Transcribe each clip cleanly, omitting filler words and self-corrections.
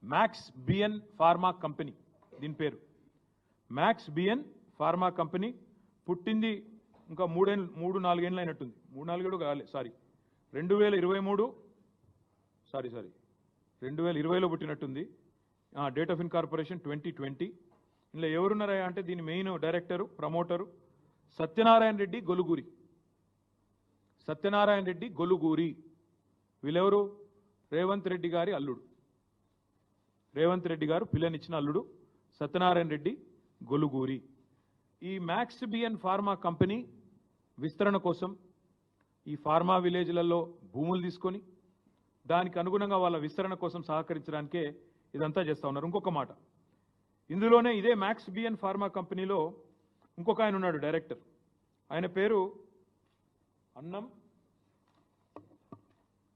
Max BN Pharma company, దీని పేరు max BN Pharma company. పుట్టింది ఇంకా 3-4 ఏళ్ళు అయినట్టుంది, 3-4 కాలే, సారీ 2020లో పుట్టినట్టుంది. Date of incorporation 2020. ఇందులో ఎవరున్నారా అంటే దీని main director, promoter Satyanarayana Reddy Goluguri. Satyanarayana Reddy Goluguri వీళ్ళెవరు? రేవంత్ రెడ్డి గారి అల్లుడు, రేవంత్ రెడ్డి గారు పిల్లనిచ్చిన అల్లుడు సత్యనారాయణ రెడ్డి గొలుగూరి. ఈ మ్యాక్స్ బిఎన్ ఫార్మా కంపెనీ విస్తరణ కోసం ఈ ఫార్మా విలేజ్లలో భూములు తీసుకొని దానికి అనుగుణంగా వాళ్ళ విస్తరణ కోసం సహకరించడానికే ఇదంతా చేస్తూ ఉన్నారు. ఇంకొక మాట, ఇందులోనే ఇదే మ్యాక్స్ బిఎన్ ఫార్మా కంపెనీలో ఇంకొక ఆయన ఉన్నాడు డైరెక్టర్, ఆయన పేరు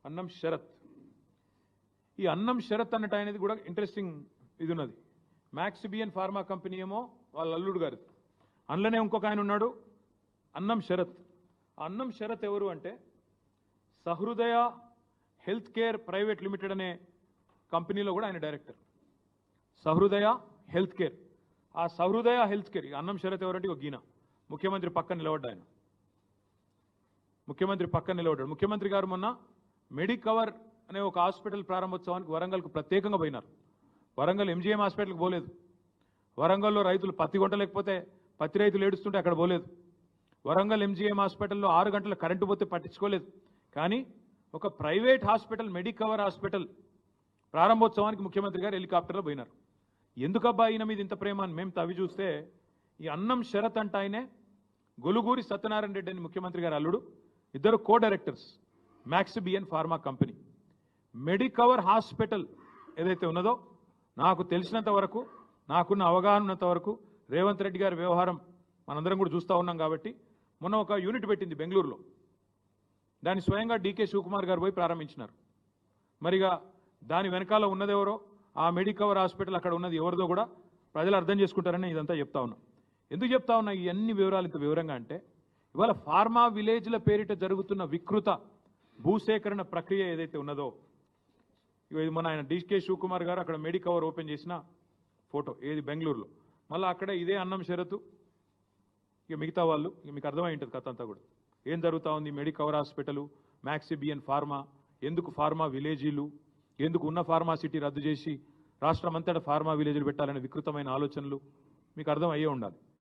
అన్నం శరత్. ఈ అన్నం శరత్ అన్నట్టు అనేది కూడా ఇంట్రెస్టింగ్ ఇది ఉన్నది. మ్యాక్స్ బిఎన్ ఫార్మా కంపెనీ ఏమో వాళ్ళ అల్లుడు గారు, అందులోనే ఇంకొక ఆయన ఉన్నాడు అన్నం శరత్. అన్నం శరత్ ఎవరు అంటే సహృదయ హెల్త్ కేర్ ప్రైవేట్ లిమిటెడ్ అనే కంపెనీలో కూడా ఆయన డైరెక్టర్. సహృదయ హెల్త్ కేర్, ఆ సహృదయ హెల్త్ కేర్ అన్నం శరత్ ఎవరంటే ఒక గీన ముఖ్యమంత్రి పక్కన నిలబడ్డా, ఆయన ముఖ్యమంత్రి పక్కన నిలబడ్డాడు. ముఖ్యమంత్రి గారు మొన్న మెడికవర్ అనే ఒక హాస్పిటల్ ప్రారంభోత్సవానికి వరంగల్కు ప్రత్యేకంగా పోయినారు. వరంగల్ ఎంజీఎం హాస్పిటల్కి పోలేదు. వరంగల్లో రైతులు పత్తి కొంటలేకపోతే పత్తి రైతులు ఏడుస్తుంటే అక్కడ పోలేదు. వరంగల్ ఎంజీఎం హాస్పిటల్లో 6 గంటల కరెంటు పోతే పట్టించుకోలేదు. కానీ ఒక ప్రైవేట్ హాస్పిటల్ మెడికవర్ హాస్పిటల్ ప్రారంభోత్సవానికి ముఖ్యమంత్రి గారు హెలికాప్టర్లో పోయినారు. ఎందుకబ్బా ఈయన మీద ఇంత ప్రేమ అని మేము తవ్వి చూస్తే ఈ అన్నం శరత్ అంట ఆయనే గొలుగూరి సత్యనారాయణ రెడ్డి అని ముఖ్యమంత్రి గారు అల్లుడు, ఇద్దరు co directors Max BN Pharma company. Medicover hospital ఏదైతే ఉన్నదో నాకు తెలిసినంత వరకు, నాకున్న అవగాహన ఉన్నంత వరకు రేవంత్ రెడ్డి గారి వ్యవహారం మనందరం కూడా చూస్తూ ఉన్నాం కాబట్టి మొన్న ఒక యూనిట్ పెట్టింది బెంగళూరులో, దాన్ని స్వయంగా డీకే శివకుమార్ గారు పోయి ప్రారంభించినారు. మరిగా దాని వెనకాల ఉన్నదెవరో, ఆ మెడికవర్ హాస్పిటల్ అక్కడ ఉన్నది ఎవరిదో కూడా ప్రజలు అర్థం చేసుకుంటారని ఇదంతా చెప్తా ఉన్నాం. ఎందుకు చెప్తా ఉన్నా ఈ అన్ని వివరాలు ఇంత వివరంగా అంటే ఇవాళ ఫార్మా విలేజ్ల పేరిట జరుగుతున్న వికృత భూసేకరణ ప్రక్రియ ఏదైతే ఉన్నదో, ఇది మన ఆయన డీకే శివకుమార్ గారు అక్కడ మెడికవర్ ఓపెన్ చేసిన ఫోటో ఏది బెంగళూరులో, మళ్ళీ అక్కడ ఇదే అన్నం షరతు, ఇక మిగతా వాళ్ళు, ఇక మీకు అర్థమై ఉంటుంది కథ అంతా కూడా ఏం జరుగుతూ ఉంది. Medicover hospital, Max BN Pharma, ఎందుకు ఫార్మా విలేజీలు, ఎందుకు ఉన్న ఫార్మా సిటీ రద్దు చేసి రాష్ట్రం అంతటా ఫార్మా విలేజ్లు పెట్టాలనే వికృతమైన ఆలోచనలు మీకు అర్థం అయ్యే ఉండాలి.